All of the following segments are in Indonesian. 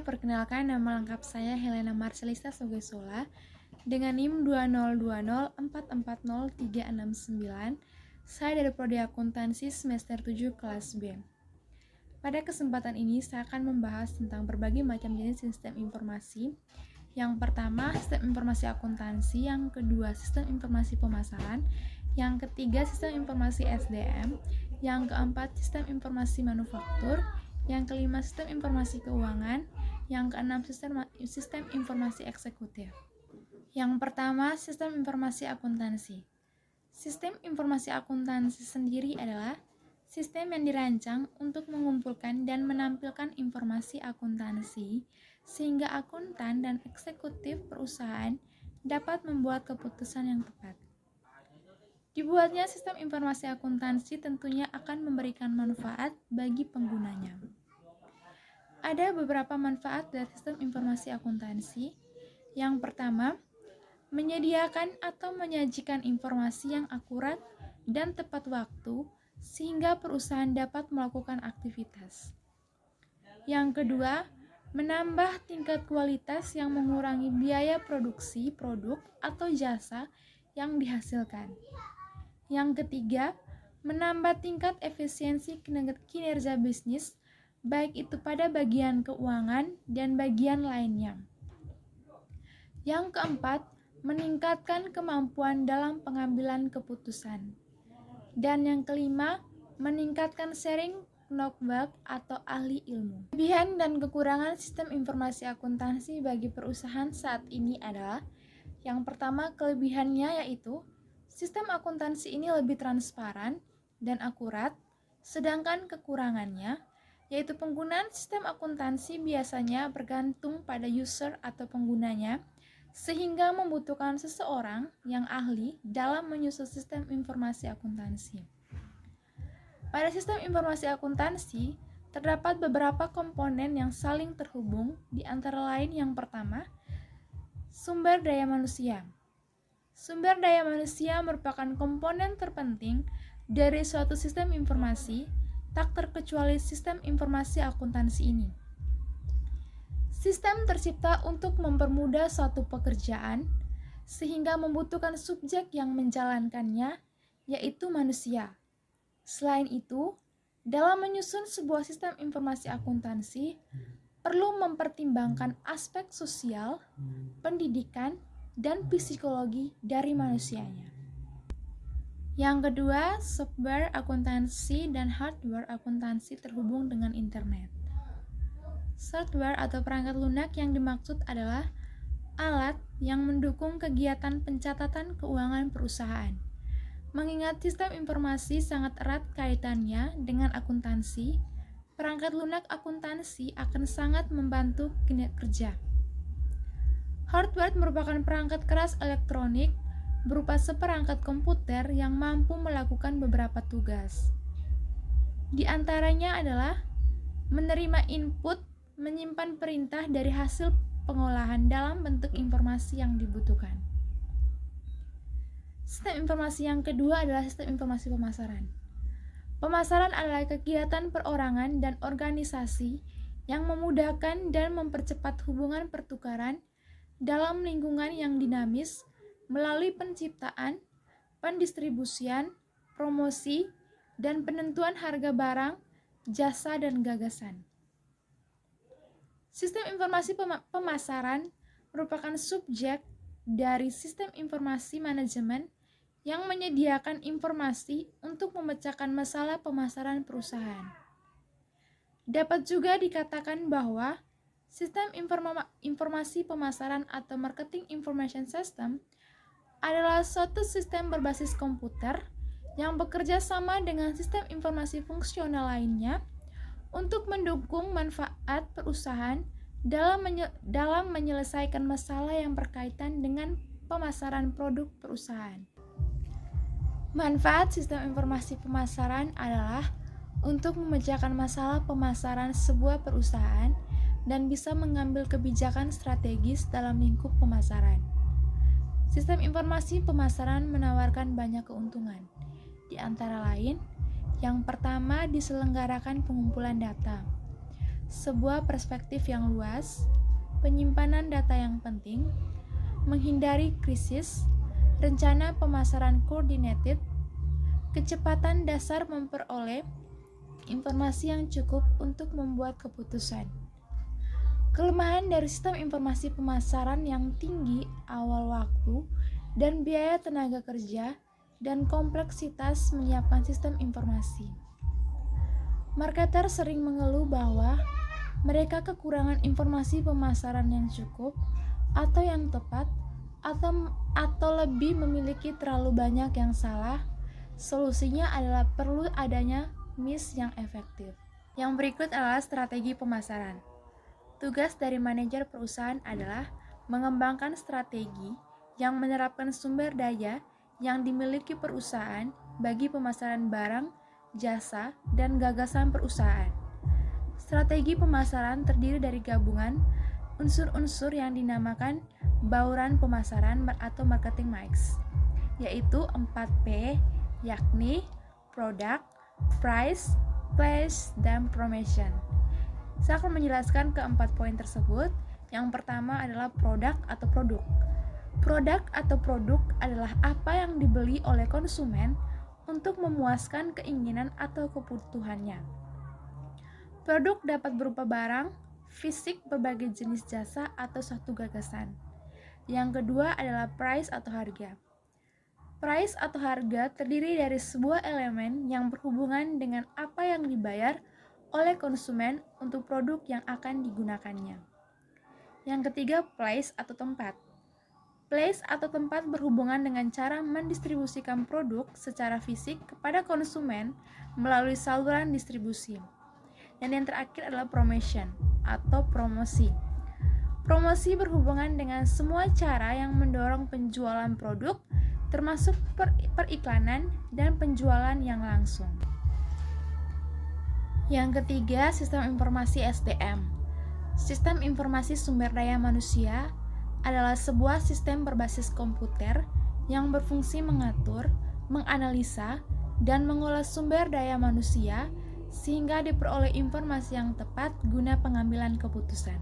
perkenalkan nama lengkap saya Helena Marcelista Sogesola dengan NIM 202044039. Saya dari Prodi Akuntansi semester 7 kelas B. Pada kesempatan ini saya akan membahas tentang berbagai macam jenis sistem informasi. Yang pertama, sistem informasi akuntansi, yang kedua, sistem informasi pemasaran, yang ketiga, sistem informasi SDM, yang keempat, sistem informasi manufaktur, yang kelima, sistem informasi keuangan, yang keenam, sistem informasi eksekutif. Yang pertama, sistem informasi akuntansi. Sistem informasi akuntansi sendiri adalah sistem yang dirancang untuk mengumpulkan dan menampilkan informasi akuntansi sehingga akuntan dan eksekutif perusahaan dapat membuat keputusan yang tepat. Dibuatnya sistem informasi akuntansi tentunya akan memberikan manfaat bagi penggunanya. Ada beberapa manfaat dari sistem informasi akuntansi. Yang pertama, menyediakan atau menyajikan informasi yang akurat dan tepat waktu sehingga perusahaan dapat melakukan aktivitas. Yang kedua, menambah tingkat kualitas yang mengurangi biaya produksi produk atau jasa yang dihasilkan. Yang ketiga, menambah tingkat efisiensi kinerja bisnis, baik itu pada bagian keuangan dan bagian lainnya. Yang keempat, meningkatkan kemampuan dalam pengambilan keputusan. Dan yang kelima, meningkatkan sharing knowledge atau ahli ilmu. Kelebihan dan kekurangan sistem informasi akuntansi bagi perusahaan saat ini adalah: yang pertama, kelebihannya yaitu sistem akuntansi ini lebih transparan dan akurat, sedangkan kekurangannya yaitu penggunaan sistem akuntansi biasanya bergantung pada user atau penggunanya, sehingga membutuhkan seseorang yang ahli dalam menyusun sistem informasi akuntansi. Pada sistem informasi akuntansi, terdapat beberapa komponen yang saling terhubung, di antara lain yang pertama, sumber daya manusia. Sumber daya manusia merupakan komponen terpenting dari suatu sistem informasi, tak terkecuali sistem informasi akuntansi ini. Sistem tercipta untuk mempermudah suatu pekerjaan, sehingga membutuhkan subjek yang menjalankannya, yaitu manusia. Selain itu, dalam menyusun sebuah sistem informasi akuntansi, perlu mempertimbangkan aspek sosial, pendidikan, dan psikologi dari manusianya. Yang kedua, software akuntansi dan hardware akuntansi terhubung dengan internet. Software atau perangkat lunak yang dimaksud adalah alat yang mendukung kegiatan pencatatan keuangan perusahaan. Mengingat sistem informasi sangat erat kaitannya dengan akuntansi, perangkat lunak akuntansi akan sangat membantu kinerja. Hardware merupakan perangkat keras elektronik berupa seperangkat komputer yang mampu melakukan beberapa tugas. Di antaranya adalah menerima input, menyimpan perintah dari hasil pengolahan dalam bentuk informasi yang dibutuhkan. Sistem informasi yang kedua adalah sistem informasi pemasaran. Pemasaran adalah kegiatan perorangan dan organisasi yang memudahkan dan mempercepat hubungan pertukaran dalam lingkungan yang dinamis melalui penciptaan, pendistribusian, promosi, dan penentuan harga barang, jasa, dan gagasan. Sistem informasi pemasaran merupakan subjek dari sistem informasi manajemen yang menyediakan informasi untuk memecahkan masalah pemasaran perusahaan. Dapat juga dikatakan bahwa sistem informasi pemasaran atau marketing information system adalah suatu sistem berbasis komputer yang bekerja sama dengan sistem informasi fungsional lainnya untuk mendukung manfaat perusahaan dalam menyelesaikan masalah yang berkaitan dengan pemasaran produk perusahaan. Manfaat sistem informasi pemasaran adalah untuk memecahkan masalah pemasaran sebuah perusahaan dan bisa mengambil kebijakan strategis dalam lingkup pemasaran. Sistem informasi pemasaran menawarkan banyak keuntungan, di antara lain, yang pertama diselenggarakan pengumpulan data. sebuah perspektif yang luas, penyimpanan data yang penting, menghindari krisis, rencana pemasaran coordinated, kecepatan dasar memperoleh informasi yang cukup untuk membuat keputusan. Kelemahan dari sistem informasi pemasaran yang tinggi awal waktu dan biaya tenaga kerja dan kompleksitas menyiapkan sistem informasi. Marketer sering mengeluh bahwa mereka kekurangan informasi pemasaran yang cukup atau yang tepat atau lebih memiliki terlalu banyak yang salah. Solusinya adalah perlu adanya MIS yang efektif. Yang berikut adalah strategi pemasaran. Tugas dari manajer perusahaan adalah mengembangkan strategi yang menerapkan sumber daya yang dimiliki perusahaan bagi pemasaran barang, jasa, dan gagasan perusahaan. Strategi pemasaran terdiri dari gabungan unsur-unsur yang dinamakan bauran pemasaran atau marketing mix, yaitu 4P, yakni product, price, place, dan promotion. Saya akan menjelaskan keempat poin tersebut. Yang pertama adalah produk atau produk. Produk atau produk adalah apa yang dibeli oleh konsumen untuk memuaskan keinginan atau kebutuhannya. Produk dapat berupa barang, fisik, berbagai jenis jasa, atau satu gagasan. Yang kedua adalah price atau harga. Price atau harga terdiri dari sebuah elemen yang berhubungan dengan apa yang dibayar oleh konsumen untuk produk yang akan digunakannya. Yang ketiga, place atau tempat. Place atau tempat berhubungan dengan cara mendistribusikan produk secara fisik kepada konsumen melalui saluran distribusi. Dan yang terakhir adalah promotion atau promosi. Promosi berhubungan dengan semua cara yang mendorong penjualan produk, termasuk periklanan dan penjualan yang langsung. Yang ketiga, sistem informasi SDM. Sistem informasi sumber daya manusia adalah sebuah sistem berbasis komputer yang berfungsi mengatur, menganalisa, dan mengolah sumber daya manusia sehingga diperoleh informasi yang tepat guna pengambilan keputusan.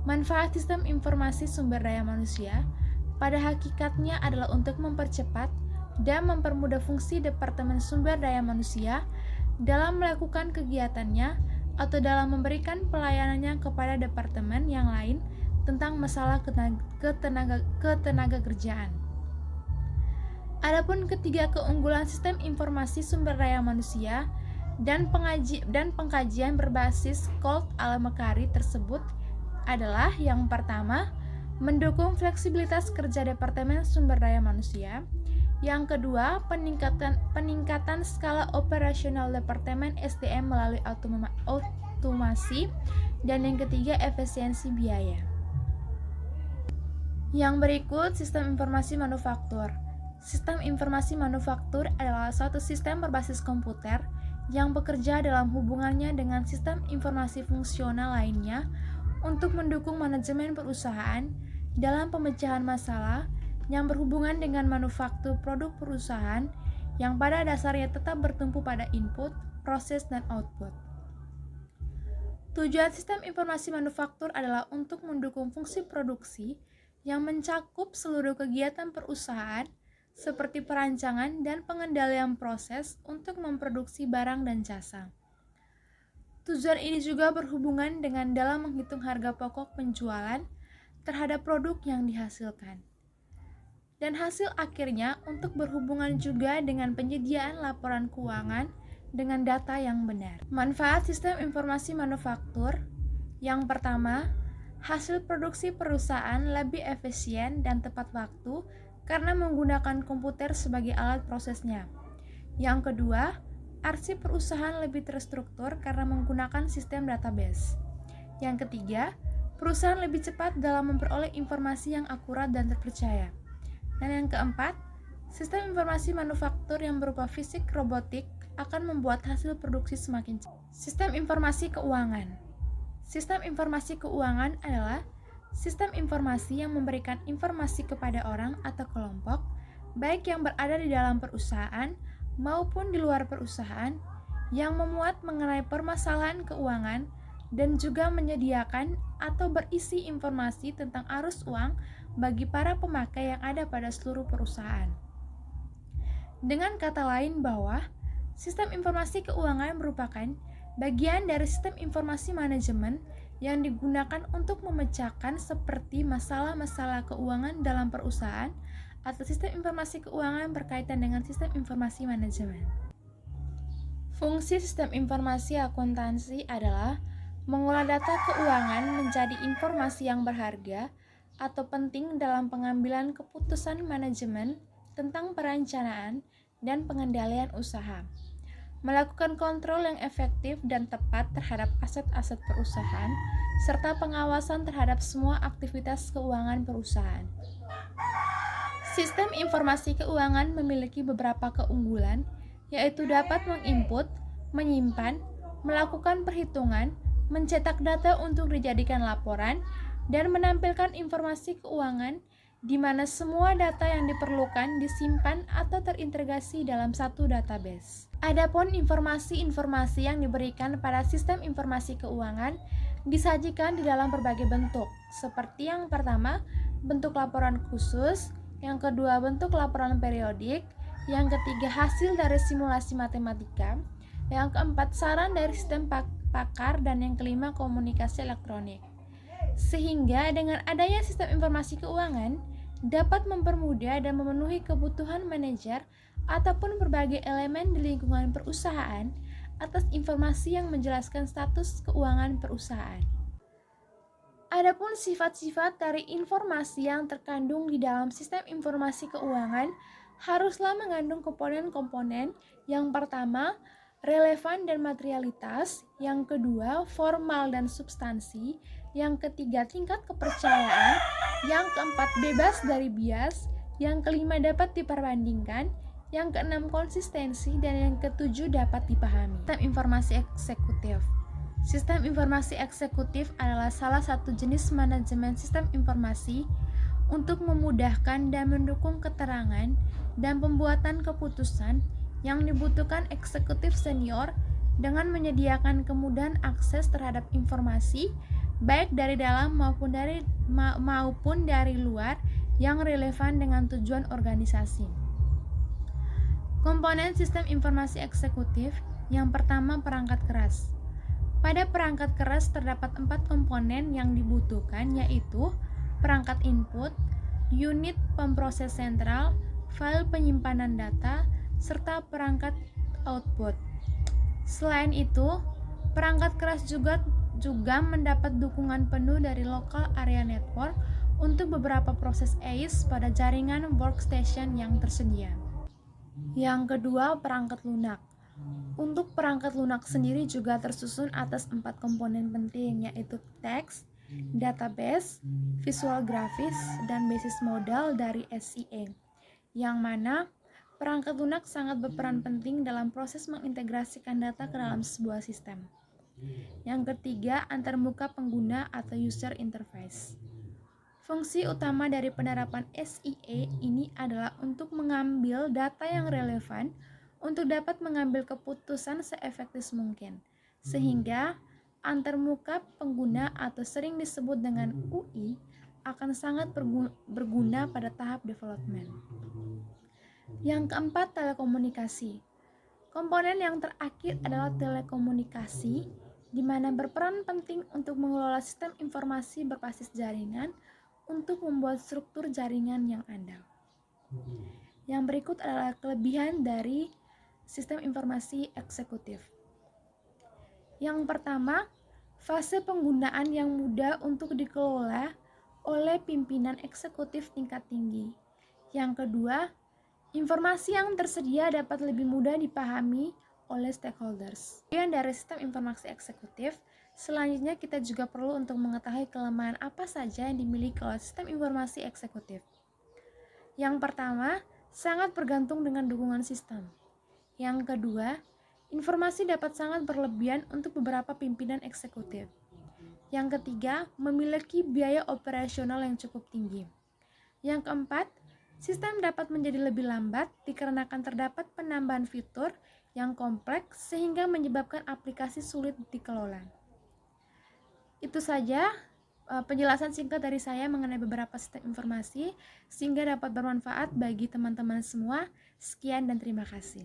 Manfaat sistem informasi sumber daya manusia pada hakikatnya adalah untuk mempercepat dan mempermudah fungsi Departemen Sumber Daya Manusia dalam melakukan kegiatannya atau dalam memberikan pelayanannya kepada departemen yang lain tentang masalah ketenaga kerjaan. Adapun ketiga keunggulan sistem informasi sumber daya manusia dan pengkajian berbasis Colt Al-Makari tersebut adalah yang pertama, mendukung fleksibilitas kerja Departemen Sumber Daya Manusia. Yang kedua, peningkatan skala operasional Departemen SDM melalui otomasi. Dan yang ketiga, efisiensi biaya. Yang berikut, sistem informasi manufaktur. Sistem informasi manufaktur adalah suatu sistem berbasis komputer yang bekerja dalam hubungannya dengan sistem informasi fungsional lainnya untuk mendukung manajemen perusahaan dalam pemecahan masalah yang berhubungan dengan manufaktur produk perusahaan yang pada dasarnya tetap bertumpu pada input, proses, dan output. Tujuan sistem informasi manufaktur adalah untuk mendukung fungsi produksi yang mencakup seluruh kegiatan perusahaan seperti perancangan dan pengendalian proses untuk memproduksi barang dan jasa. Tujuan ini juga berhubungan dengan dalam menghitung harga pokok penjualan terhadap produk yang dihasilkan. Dan hasil akhirnya untuk berhubungan juga dengan penyediaan laporan keuangan dengan data yang benar. Manfaat sistem informasi manufaktur. Yang pertama, hasil produksi perusahaan lebih efisien dan tepat waktu karena menggunakan komputer sebagai alat prosesnya. Yang kedua, arsip perusahaan lebih terstruktur karena menggunakan sistem database. Yang ketiga, perusahaan lebih cepat dalam memperoleh informasi yang akurat dan terpercaya. Dan yang keempat, sistem informasi manufaktur yang berupa fisik robotik akan membuat hasil produksi semakin cepat. Sistem informasi keuangan. Sistem informasi keuangan adalah sistem informasi yang memberikan informasi kepada orang atau kelompok, baik yang berada di dalam perusahaan maupun di luar perusahaan, yang memuat mengenai permasalahan keuangan dan juga menyediakan atau berisi informasi tentang arus uang bagi para pemakai yang ada pada seluruh perusahaan. Dengan kata lain bahwa sistem informasi keuangan merupakan bagian dari sistem informasi manajemen yang digunakan untuk memecahkan seperti masalah-masalah keuangan dalam perusahaan atau sistem informasi keuangan berkaitan dengan sistem informasi manajemen. Fungsi sistem informasi akuntansi adalah mengolah data keuangan menjadi informasi yang berharga atau penting dalam pengambilan keputusan manajemen tentang perencanaan dan pengendalian usaha, melakukan kontrol yang efektif dan tepat terhadap aset-aset perusahaan, serta pengawasan terhadap semua aktivitas keuangan perusahaan. Sistem informasi keuangan memiliki beberapa keunggulan, yaitu dapat menginput, menyimpan, melakukan perhitungan, mencetak data untuk dijadikan laporan, dan menampilkan informasi keuangan di mana semua data yang diperlukan disimpan atau terintegrasi dalam satu database. Adapun informasi-informasi yang diberikan pada sistem informasi keuangan disajikan di dalam berbagai bentuk, seperti yang pertama, bentuk laporan khusus, yang kedua, bentuk laporan periodik, yang ketiga, hasil dari simulasi matematika, yang keempat, saran dari sistem pakar, dan yang kelima, komunikasi elektronik. Sehingga dengan adanya sistem informasi keuangan dapat mempermudah dan memenuhi kebutuhan manajer ataupun berbagai elemen di lingkungan perusahaan atas informasi yang menjelaskan status keuangan perusahaan. Adapun sifat-sifat dari informasi yang terkandung di dalam sistem informasi keuangan haruslah mengandung komponen-komponen. Yang pertama, relevan dan materialitas, yang kedua, formal dan substansi, yang ketiga, tingkat kepercayaan, yang keempat, bebas dari bias, yang kelima, dapat diperbandingkan, yang keenam, konsistensi, dan yang ketujuh, dapat dipahami. Sistem informasi eksekutif. Sistem informasi eksekutif adalah salah satu jenis manajemen sistem informasi untuk memudahkan dan mendukung keterangan dan pembuatan keputusan yang dibutuhkan eksekutif senior dengan menyediakan kemudahan akses terhadap informasi baik dari dalam maupun dari luar yang relevan dengan tujuan organisasi. Komponen sistem informasi eksekutif. Yang pertama, perangkat keras. Pada perangkat keras terdapat 4 komponen yang dibutuhkan, yaitu perangkat input, unit pemproses sentral, file penyimpanan data, serta perangkat output. Selain itu, perangkat keras juga mendapat dukungan penuh dari local area network untuk beberapa proses ACE pada jaringan workstation yang tersedia. Yang kedua, perangkat lunak. Untuk perangkat lunak sendiri juga tersusun atas 4 komponen penting, yaitu teks, database, visual grafis, dan basis modal dari SIE, yang mana perangkat lunak sangat berperan penting dalam proses mengintegrasikan data ke dalam sebuah sistem. Yang ketiga, antarmuka pengguna atau user interface. Fungsi utama dari penerapan SIE ini adalah untuk mengambil data yang relevan untuk dapat mengambil keputusan seefektif mungkin, sehingga antarmuka pengguna atau sering disebut dengan UI akan sangat berguna pada tahap development. Yang keempat, telekomunikasi. Komponen yang terakhir adalah telekomunikasi, di mana berperan penting untuk mengelola sistem informasi berbasis jaringan untuk membuat struktur jaringan yang andal. Yang berikut adalah kelebihan dari sistem informasi eksekutif. Yang pertama, fase penggunaan yang mudah untuk dikelola oleh pimpinan eksekutif tingkat tinggi. Yang kedua, informasi yang tersedia dapat lebih mudah dipahami oleh stakeholders. Kemudian dari sistem informasi eksekutif, selanjutnya kita juga perlu untuk mengetahui kelemahan apa saja yang dimiliki oleh sistem informasi eksekutif. Yang pertama, sangat bergantung dengan dukungan sistem. Yang kedua, informasi dapat sangat berlebihan untuk beberapa pimpinan eksekutif. Yang ketiga, memiliki biaya operasional yang cukup tinggi. Yang keempat, sistem dapat menjadi lebih lambat dikarenakan terdapat penambahan fitur yang kompleks sehingga menyebabkan aplikasi sulit dikelola. Itu saja penjelasan singkat dari saya mengenai beberapa sistem informasi, sehingga dapat bermanfaat bagi teman-teman semua. Sekian dan terima kasih.